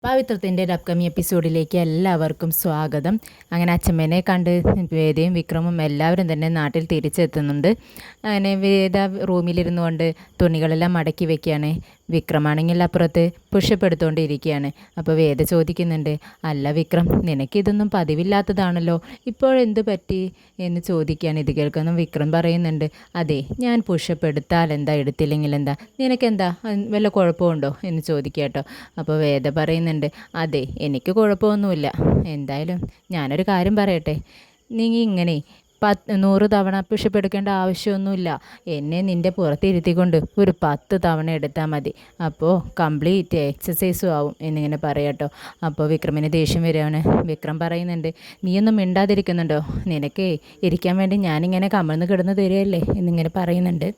പവിത്രത്തിൻ്റെ ഒരു അപ്കമിങ് എപ്പിസോഡിലേക്ക് എല്ലാവർക്കും സ്വാഗതം. അങ്ങനെ അച്ഛമ്മേനെ കണ്ട് വേദയും വിക്രമും എല്ലാവരും തന്നെ നാട്ടിൽ തിരിച്ചെത്തുന്നുണ്ട്. അങ്ങനെ വേദ റൂമിലിരുന്നു കൊണ്ട് തുണികളെല്ലാം മടക്കി വെക്കുകയാണ്. വിക്രമാണെങ്കിൽ അപ്പുറത്ത് പുഷപ്പ് എടുത്തുകൊണ്ടിരിക്കുകയാണ്. അപ്പോൾ വേദ ചോദിക്കുന്നുണ്ട്, അല്ല വിക്രം, നിനക്കിതൊന്നും പതിവില്ലാത്തതാണല്ലോ, ഇപ്പോഴെന്ത് പറ്റി എന്ന് ചോദിക്കുകയാണ്. ഇത് കേൾക്കുന്ന വിക്രം പറയുന്നുണ്ട്, അതെ, ഞാൻ പുഷപ്പ് എടുത്താൽ എന്താ, എടുത്തില്ലെങ്കിൽ എന്താ, നിനക്കെന്താ വല്ല കുഴപ്പമുണ്ടോ എന്ന് ചോദിക്കുക കേട്ടോ. അപ്പോൾ വേദ പറയുന്നുണ്ട്, അതെ, എനിക്ക് കുഴപ്പമൊന്നുമില്ല. എന്തായാലും ഞാനൊരു കാര്യം പറയട്ടെ, നീ ഇങ്ങനെ 100 തവണ പുഷപ്പ് എടുക്കേണ്ട ആവശ്യമൊന്നുമില്ല. എന്നെ നിൻ്റെ പുറത്തിരുത്തിക്കൊണ്ട് ഒരു 10 തവണ എടുത്താൽ മതി, അപ്പോൾ കംപ്ലീറ്റ് എക്സസൈസും ആവും എന്നിങ്ങനെ പറയാട്ടോ. അപ്പോൾ വിക്രമിന് ദേഷ്യം വരികയാണ്. വിക്രം പറയുന്നുണ്ട്, നീയൊന്നും മിണ്ടാതിരിക്കുന്നുണ്ടോ, നിനക്ക് ഇരിക്കാൻ വേണ്ടി ഞാനിങ്ങനെ കമഴ്ന്ന് കിടന്ന് തരികയല്ലേ എന്നിങ്ങനെ പറയുന്നുണ്ട്.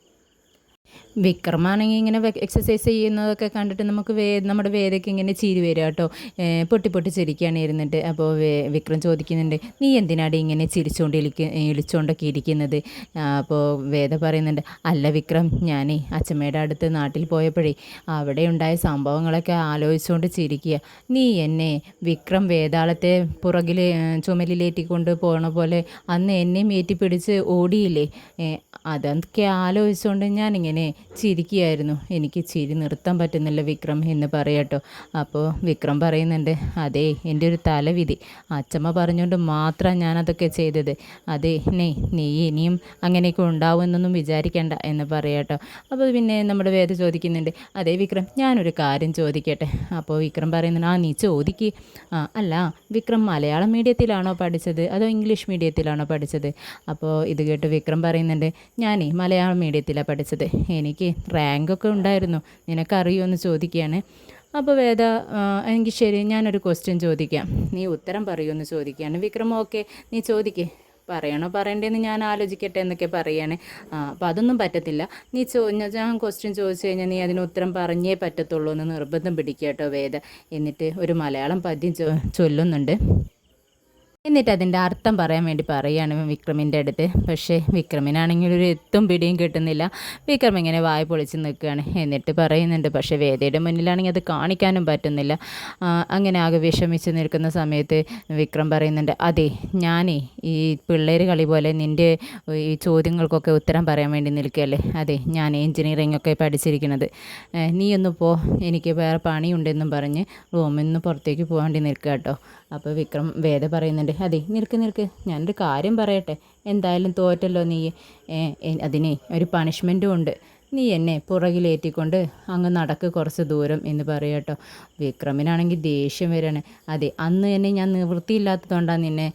വിക്രമാണെങ്കിൽ ഇങ്ങനെ എക്സസൈസ് ചെയ്യുന്നതൊക്കെ കണ്ടിട്ട് നമുക്ക് നമ്മുടെ വേദയ്ക്ക് ഇങ്ങനെ ചിരി വരിക കേട്ടോ. പൊട്ടി പൊട്ടി ചിരിക്കുകയാണ് ഇരുന്നിട്ട്. അപ്പോൾ വിക്രം ചോദിക്കുന്നുണ്ട്, നീ എന്തിനാടി ഇങ്ങനെ ഇളിച്ചുകൊണ്ടൊക്കെ ഇരിക്കുന്നത്? അപ്പോൾ വേദ പറയുന്നുണ്ട്, അല്ല വിക്രം, ഞാനേ അച്ഛമ്മയുടെ അടുത്ത് നാട്ടിൽ പോയപ്പോഴേ അവിടെ ഉണ്ടായ സംഭവങ്ങളൊക്കെ ആലോചിച്ചുകൊണ്ട് ചിരിക്കുക. നീ എന്നെ വിക്രം വേതാളത്തെ പുറകിൽ ചുമലിലേറ്റിക്കൊണ്ട് പോകണ പോലെ അന്ന് എന്നെയും ഏറ്റിപ്പിടിച്ച് ഓടിയില്ലേ, അതൊക്കെ ആലോചിച്ചുകൊണ്ട് ഞാനിങ്ങനെ ചിരിക്കുകയായിരുന്നു. എനിക്ക് ചിരി നിർത്താൻ പറ്റുന്നില്ല വിക്രം എന്ന് പറയട്ടോ. അപ്പോൾ വിക്രം പറയുന്നുണ്ട്, അതെ, എൻ്റെ ഒരു തലവിധി, അച്ചമ്മ പറഞ്ഞുകൊണ്ട് മാത്രം ഞാനതൊക്കെ ചെയ്തത്. അതെ, നീ ഇനിയും അങ്ങനെയൊക്കെ ഉണ്ടാവുമെന്നൊന്നും വിചാരിക്കേണ്ട എന്ന് പറയട്ടോ. അപ്പോൾ പിന്നെ നമ്മുടെ വേദ ചോദിക്കുന്നുണ്ട്, അതെ വിക്രം, ഞാനൊരു കാര്യം ചോദിക്കട്ടെ? അപ്പോൾ വിക്രം പറയുന്നുണ്ട്, നീ ചോദിക്ക്. അല്ല വിക്രം, മലയാളം മീഡിയത്തിലാണോ പഠിച്ചത് അതോ ഇംഗ്ലീഷ് മീഡിയത്തിലാണോ പഠിച്ചത്? അപ്പോൾ ഇത് കേട്ട് വിക്രം പറയുന്നുണ്ട്, ഞാനേ മലയാളം മീഡിയത്തിലാണ് പഠിച്ചത്, എനിക്ക് റാങ്കൊക്കെ ഉണ്ടായിരുന്നു, നിനക്കറിയുമെന്ന് ചോദിക്കുകയാണ്. അപ്പോൾ വേദ, എങ്കിൽ ശരി, ഞാനൊരു ക്വസ്റ്റ്യൻ ചോദിക്കാം, നീ ഉത്തരം പറയുമെന്ന് ചോദിക്കുകയാണ്. വിക്രം, ഓക്കെ, നീ ചോദിക്കേ, പറയണോ പറയണ്ടേന്ന് ഞാൻ ആലോചിക്കട്ടെ എന്നൊക്കെ പറയാണ്. അപ്പോൾ അതൊന്നും പറ്റത്തില്ല, നീ ഞാൻ ക്വസ്റ്റ്യൻ ചോദിച്ചു കഴിഞ്ഞാൽ നീ അതിന് ഉത്തരം പറഞ്ഞേ പറ്റത്തുള്ളൂ എന്ന് നിർബന്ധം പിടിക്കുക കേട്ടോ വേദ. എന്നിട്ട് ഒരു മലയാളം പദ്യം ചൊല്ലുന്നുണ്ട്. എന്നിട്ട് അതിൻ്റെ അർത്ഥം പറയാൻ വേണ്ടി പറയുകയാണ് വിക്രമിൻ്റെ അടുത്ത്. പക്ഷേ വിക്രമിനാണെങ്കിൽ ഒരു എത്തും പിടിയും കിട്ടുന്നില്ല. വിക്രം ഇങ്ങനെ വായ പൊളിച്ച് നിൽക്കുകയാണ്. എന്നിട്ട് പറയുന്നുണ്ട്, പക്ഷേ വേദയുടെ മുന്നിലാണെങ്കിൽ അത് കാണിക്കാനും പറ്റുന്നില്ല. അങ്ങനെ ആകെ വിഷമിച്ച് നിൽക്കുന്ന സമയത്ത് വിക്രം പറയുന്നുണ്ട്, അതെ, ഞാനേ ഈ പിള്ളേർ കളി പോലെ നിൻ്റെ ഈ ചോദ്യങ്ങൾക്കൊക്കെ ഉത്തരം പറയാൻ വേണ്ടി നിൽക്കുകയല്ലേ. അതെ, ഞാൻ എൻജിനീയറിംഗ് ഒക്കെ പഠിച്ചിരിക്കുന്നത്, നീയൊന്ന് പോ, എനിക്ക് വേറെ പണിയുണ്ടെന്നും പറഞ്ഞ് റൂമിൽ നിന്ന് പുറത്തേക്ക് പോകാൻ വേണ്ടി നിൽക്കുക കേട്ടോ. അപ്പോൾ വിക്രം വേദ പറയുന്നുണ്ട്, അതെ, നിൽക്ക്, ഞാനൊരു കാര്യം പറയട്ടെ, എന്തായാലും തോറ്റല്ലോ നീ, അതിനെ ഒരു പണിഷ്മെൻറ്റും ഉണ്ട്, നീ എന്നെ പുറകിലേറ്റിക്കൊണ്ട് അങ്ങ് നടക്ക് കുറച്ച് ദൂരം എന്ന് പറയട്ടോ. വിക്രമിനാണെങ്കിൽ ദേഷ്യം വരികയാണ്. അതെ, അന്ന് തന്നെ ഞാൻ നിവൃത്തിയില്ലാത്തതുകൊണ്ടാണ് നിന്നെ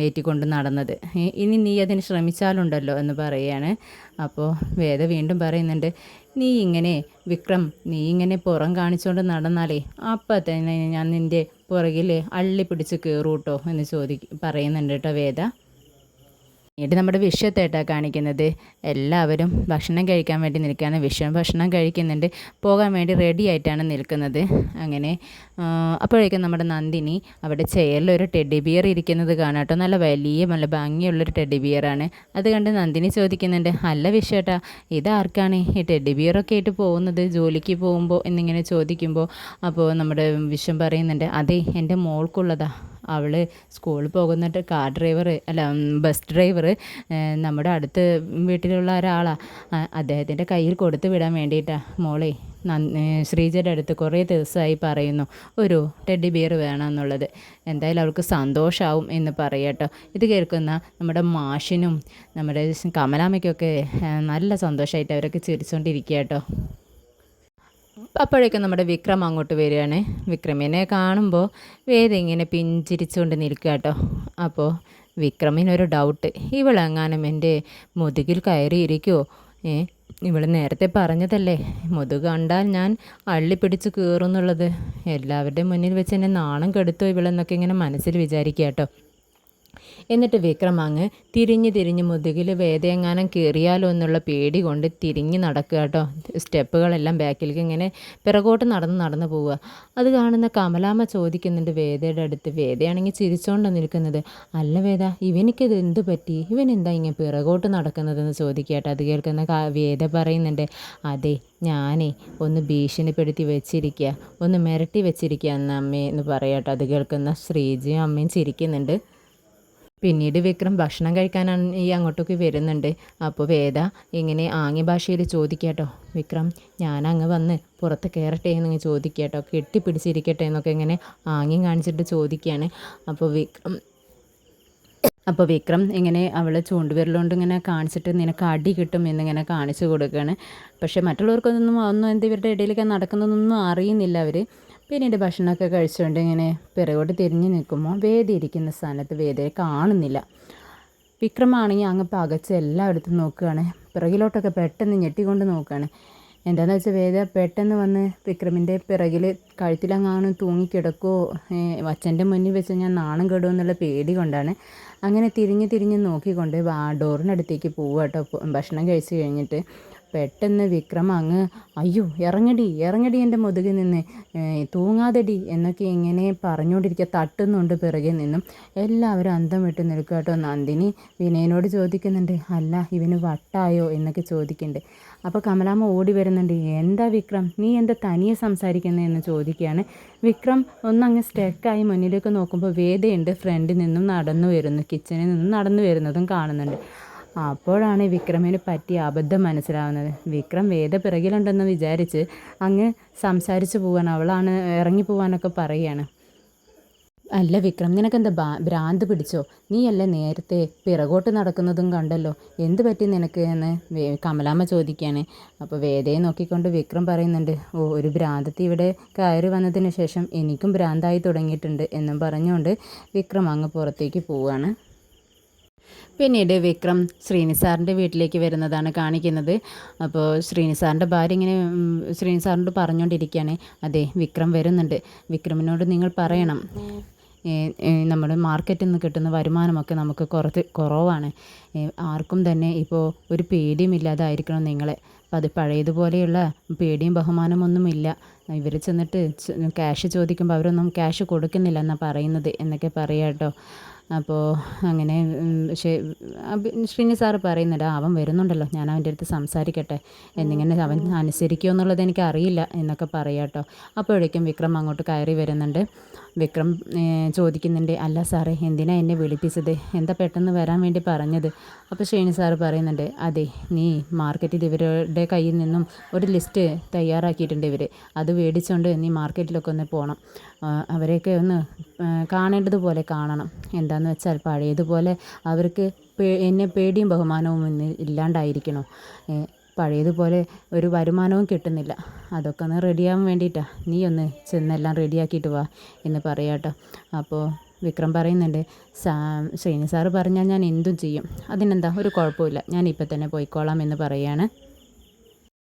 ഏറ്റിക്കൊണ്ട് നടന്നത്, ഇനി നീ അതിന് ശ്രമിച്ചാലുണ്ടല്ലോ എന്ന് പറയുകയാണ്. അപ്പോൾ വേദ വീണ്ടും പറയുന്നുണ്ട്, വിക്രം, നീ ഇങ്ങനെ പുറം കാണിച്ചുകൊണ്ട് നടന്നാലേ അപ്പം തന്നെ ഞാൻ നിൻ്റെ പുറകിൽ അള്ളി പിടിച്ച് കയറൂട്ടോ എന്ന് പറയുന്നുണ്ട് കേട്ടോ വേദ. പിന്നീട് നമ്മുടെ വിശ്വത്തേട്ടാണ് കാണിക്കുന്നത്. എല്ലാവരും ഭക്ഷണം കഴിക്കാൻ വേണ്ടി നിൽക്കുകയാണ്. വിശ്വം ഭക്ഷണം കഴിക്കുന്നുണ്ട്, പോകാൻ വേണ്ടി റെഡി ആയിട്ടാണ് നിൽക്കുന്നത്. അങ്ങനെ അപ്പോഴേക്കും നമ്മുടെ നന്ദിനി അവിടെ ചെയറിലൊരു ടെഡി ബിയർ ഇരിക്കുന്നത് കാണാം കേട്ടോ. നല്ല ഭംഗിയുള്ളൊരു ടെഡി ബിയറാണ്. അത് കണ്ട് നന്ദിനി ചോദിക്കുന്നുണ്ട്, അല്ല വിശ്വേട്ടാ, ഇതാർക്കാണ് ഈ ടെഡി ബിയറൊക്കെ ആയിട്ട് പോകുന്നത് ജോലിക്ക് പോകുമ്പോൾ എന്നിങ്ങനെ ചോദിക്കുമ്പോൾ അപ്പോൾ നമ്മുടെ വിശ്വം പറയുന്നുണ്ട്, അതെ, എൻ്റെ മോൾക്കുള്ളതാ, അവൾ സ്കൂളിൽ പോകുന്നിട്ട് ബസ് ഡ്രൈവർ നമ്മുടെ അടുത്ത് വീട്ടിലുള്ള ഒരാളാണ്, അദ്ദേഹത്തിൻ്റെ കയ്യിൽ കൊടുത്തു വിടാൻ വേണ്ടിയിട്ടാണ്. മോളെ, ശ്രീജയുടെ അടുത്ത് കുറേ ദിവസമായി പറയുന്നു ഒരു ടെഡി ബിയർ വേണമെന്നുള്ളത്, എന്തായാലും അവൾക്ക് സന്തോഷമാവും എന്ന് പറയട്ടോ. ഇത് കേൾക്കുന്ന നമ്മുടെ മാഷിനും നമ്മുടെ കമലാമ്മയ്ക്കൊക്കെ നല്ല സന്തോഷമായിട്ട് അവരൊക്കെ ചിരിച്ചുകൊണ്ടിരിക്കുക കേട്ടോ. അപ്പോഴേക്കും നമ്മുടെ വിക്രം അങ്ങോട്ട് വരികയാണ്. വിക്രമിനെ കാണുമ്പോൾ വേദ ഇങ്ങനെ പിഞ്ചിരിച്ചുകൊണ്ട് നിൽക്കുക കേട്ടോ. അപ്പോൾ വിക്രമിനൊരു ഡൗട്ട്, ഇവളെങ്ങാനും എൻ്റെ മുതുകിൽ കയറിയിരിക്കുമോ? ഇവൾ നേരത്തെ പറഞ്ഞതല്ലേ, മുതുക് കണ്ടാൽ ഞാൻ അള്ളിപ്പിടിച്ച് കയറുന്നുള്ളത്, എല്ലാവരുടെയും മുന്നിൽ വെച്ച് എന്നെ നാണം കെടുത്തോ ഇവളെന്നൊക്കെ ഇങ്ങനെ മനസ്സിൽ വിചാരിക്കുക കേട്ടോ. എന്നിട്ട് വിക്രം അങ്ങ് തിരിഞ്ഞ് മുതുകിൽ വേദയെങ്ങാനും കയറിയാലോ എന്നുള്ള പേടി കൊണ്ട് തിരിഞ്ഞ് നടക്കുക കേട്ടോ. സ്റ്റെപ്പുകളെല്ലാം ബാക്കിലേക്ക് ഇങ്ങനെ പിറകോട്ട് നടന്ന് പോവുക. അത് കാണുന്ന കമലാമ്മ ചോദിക്കുന്നുണ്ട് വേദയുടെ അടുത്ത്. വേദയാണെങ്കിൽ ചിരിച്ചോണ്ടാണ് നിൽക്കുന്നത്. അല്ല വേദ, ഇവനിക്കത് എന്ത് പറ്റി, ഇവൻ എന്താ ഇങ്ങനെ പിറകോട്ട് നടക്കുന്നതെന്ന് ചോദിക്കട്ടെ. അത് കേൾക്കുന്ന വേദ പറയുന്നുണ്ട്, അതെ ഞാനേ ഒന്ന് ഭീഷണിപ്പെടുത്തി വെച്ചിരിക്കുക, ഒന്ന് മിരട്ടി വെച്ചിരിക്കുക എന്ന അമ്മേ എന്ന് പറയട്ടെ. അത് കേൾക്കുന്ന ശ്രീജിയും അമ്മയും ചിരിക്കുന്നുണ്ട്. പിന്നീട് വിക്രം ഭക്ഷണം കഴിക്കാനാണ് ഈ അങ്ങോട്ടേക്ക് വരുന്നുണ്ട്. അപ്പോൾ വേദ ഇങ്ങനെ ആംഗ്യ ഭാഷയിൽ ചോദിക്കാട്ടോ, വിക്രം ഞാനങ്ങ് വന്ന് പുറത്ത് കയറട്ടെ എന്ന് ചോദിക്കാട്ടോ, കെട്ടിപ്പിടിച്ചിരിക്കട്ടെ എന്നൊക്കെ ഇങ്ങനെ ആംഗ്യം കാണിച്ചിട്ട് ചോദിക്കുകയാണ്. അപ്പോൾ വിക്രം ഇങ്ങനെ അവളെ ചൂണ്ടുവിരലുകൊണ്ട് ഇങ്ങനെ കാണിച്ചിട്ട് നിനക്ക് അടി കിട്ടും എന്നിങ്ങനെ കാണിച്ചു കൊടുക്കുകയാണ്. പക്ഷേ മറ്റുള്ളവർക്കൊന്നും എന്ത് ഇവരുടെ ഇടയിലൊക്കെ നടക്കുന്നതൊന്നും അറിയുന്നില്ല അവർ. പിന്നീട് ഭക്ഷണമൊക്കെ കഴിച്ചുകൊണ്ട് ഇങ്ങനെ പിറകോട്ട് തിരിഞ്ഞ് നിൽക്കുമ്പോൾ വേദ ഇരിക്കുന്ന സ്ഥാനത്ത് വേദയെ കാണുന്നില്ല. വിക്രമാണെങ്കിൽ അങ്ങ് പകച്ച് എല്ലായിടത്തും നോക്കുകയാണ്. പിറകിലോട്ടൊക്കെ പെട്ടെന്ന് ഞെട്ടിക്കൊണ്ട് നോക്കുകയാണ്. എന്താണെന്ന് വെച്ചാൽ വേദ പെട്ടെന്ന് വന്ന് വിക്രമിൻ്റെ പിറകിൽ കഴുത്തിലങ്ങാനും തൂങ്ങിക്കിടക്കുമോ, അച്ഛൻ്റെ മുന്നിൽ വെച്ച് ഞാൻ നാണം കെടുമോ എന്നുള്ള പേടി കൊണ്ടാണ് അങ്ങനെ തിരിഞ്ഞ് നോക്കിക്കൊണ്ട് ഡോറിനടുത്തേക്ക് പോവുക കേട്ടോ. ഭക്ഷണം കഴിച്ച് കഴിഞ്ഞിട്ട് പെട്ടെന്ന് വിക്രം അങ്ങ് അയ്യോ ഇറങ്ങടി എൻ്റെ മുതുകിൽ നിന്ന്, തൂങ്ങാതെടി എന്നൊക്കെ ഇങ്ങനെ പറഞ്ഞുകൊണ്ടിരിക്കുക. തട്ടുന്നുണ്ട് പിറകിൽ നിന്നും. എല്ലാവരും അന്തം വിട്ട് നിൽക്കുക കേട്ടോ. നന്ദിനി വിനയനോട് ചോദിക്കുന്നുണ്ട്, അല്ല ഇവന് വട്ടായോ എന്നൊക്കെ ചോദിക്കുന്നുണ്ട്. അപ്പോൾ കമലാമ്മ ഓടി വരുന്നുണ്ട്. എന്താ വിക്രം, നീ എന്താ തനിയെ സംസാരിക്കുന്നതെന്ന് ചോദിക്കുകയാണ്. വിക്രം ഒന്നങ്ങ് സ്റ്റക്കായി മുന്നിലേക്ക് നോക്കുമ്പോൾ വേദയുണ്ട് ഫ്രണ്ടിൽ നിന്നും നടന്നു വരുന്നു, കിച്ചണിൽ നിന്നും നടന്നു വരുന്നതും കാണുന്നുണ്ട്. അപ്പോഴാണ് വിക്രമിന് പറ്റിയ അബദ്ധം മനസ്സിലാവുന്നത്. വിക്രം വേദ പിറകിലുണ്ടെന്ന് വിചാരിച്ച് അങ്ങ് സംസാരിച്ച് പോവാൻ, അവളാണ് ഇറങ്ങി പോവാനൊക്കെ പറയുകയാണ്. അല്ല വിക്രം, നിനക്കെന്താ ഭ്രാന്ത് പിടിച്ചോ? നീയല്ലേ നേരത്തെ പിറകോട്ട് നടക്കുന്നതും കണ്ടല്ലോ, എന്ത് പറ്റി നിനക്ക് എന്ന് കമലാമ്മ ചോദിക്കുകയാണ്. അപ്പോൾ വേദയെ നോക്കിക്കൊണ്ട് വിക്രം പറയുന്നുണ്ട്, ഒരു ഭ്രാന്തത്തി ഇവിടെ കയറി വന്നതിന് ശേഷം എനിക്കും ഭ്രാന്തായി തുടങ്ങിയിട്ടുണ്ട് എന്നും പറഞ്ഞുകൊണ്ട് വിക്രം അങ്ങ് പുറത്തേക്ക് പോവുകയാണ്. പിന്നീട് വിക്രം ശ്രീനിസാറിൻ്റെ വീട്ടിലേക്ക് വരുന്നതാണ് കാണിക്കുന്നത്. അപ്പോൾ ശ്രീനിസാറിൻ്റെ ഭാര്യ ഇങ്ങനെ ശ്രീനിസാറിനോട് പറഞ്ഞുകൊണ്ടിരിക്കുകയാണ്, അതെ വിക്രം വരുന്നുണ്ട്, വിക്രമിനോട് നിങ്ങൾ പറയണം നമ്മുടെ മാർക്കറ്റിൽ നിന്ന് കിട്ടുന്ന വരുമാനമൊക്കെ നമുക്ക് കുറവാണ്, ആർക്കും തന്നെ ഇപ്പോൾ ഒരു പേടിയുമില്ലാതായിരിക്കണം നിങ്ങളെ, അത് പഴയതുപോലെയുള്ള പേടിയും ബഹുമാനമൊന്നുമില്ല, ഇവർ ചെന്നിട്ട് ക്യാഷ് ചോദിക്കുമ്പോൾ അവരൊന്നും ക്യാഷ് കൊടുക്കുന്നില്ല എന്നാണ് പറയുന്നത് എന്നൊക്കെ പറയാം കേട്ടോ. അപ്പോൾ അങ്ങനെ ശ്രീനി സാറ് പറയുന്നുണ്ട്, അവൻ വരുന്നുണ്ടല്ലോ, ഞാൻ അവൻ്റെ അടുത്ത് സംസാരിക്കട്ടെ, എന്നിങ്ങനെ അവൻ അനുസരിക്കുമോ എന്നുള്ളത് എനിക്ക് അറിയില്ല എന്നൊക്കെ പറയാം കേട്ടോ. അപ്പോഴേക്കും വിക്രം അങ്ങോട്ട് കയറി വരുന്നുണ്ട്. വിക്രം ചോദിക്കുന്നുണ്ട്, അല്ല സാറേ എന്തിനാ എന്നെ വിളിപ്പിച്ചത്, എന്താ പെട്ടെന്ന് വരാൻ വേണ്ടി പറഞ്ഞത്? അപ്പോൾ ശ്രീനി സാറ് പറയുന്നുണ്ട്, അതെ നീ മാർക്കറ്റിൽ ഇവരുടെ കയ്യിൽ നിന്നും ഒരു ലിസ്റ്റ് തയ്യാറാക്കിയിട്ടുണ്ട് ഇവർ, അത് മേടിച്ചുകൊണ്ട് നീ മാർക്കറ്റിലൊക്കെ ഒന്ന് പോകണം, അവരെയൊക്കെ ഒന്ന് കാണേണ്ടതുപോലെ കാണണം, എന്താണെന്ന് വെച്ചാൽ പഴയതുപോലെ അവർക്ക് എന്നെ പേടിയും ബഹുമാനവും ഇല്ലാണ്ടായിരിക്കണോ, പഴയതുപോലെ ഒരു വരുമാനവും കിട്ടുന്നില്ല, അതൊക്കെ ഒന്ന് റെഡിയാവാൻ വേണ്ടിയിട്ടാണ്, നീ ഒന്ന് ചെന്നെല്ലാം റെഡിയാക്കിയിട്ട് വാ എന്ന് പറയാട്ടോ. അപ്പോൾ വിക്രം പറയുന്നുണ്ട്, ശ്രീനി സാറ് പറഞ്ഞാൽ ഞാൻ എന്തും ചെയ്യും, അതിനെന്താ ഒരു കുഴപ്പമില്ല, ഞാൻ ഇപ്പം തന്നെ പോയിക്കോളാം എന്ന് പറയാണ്.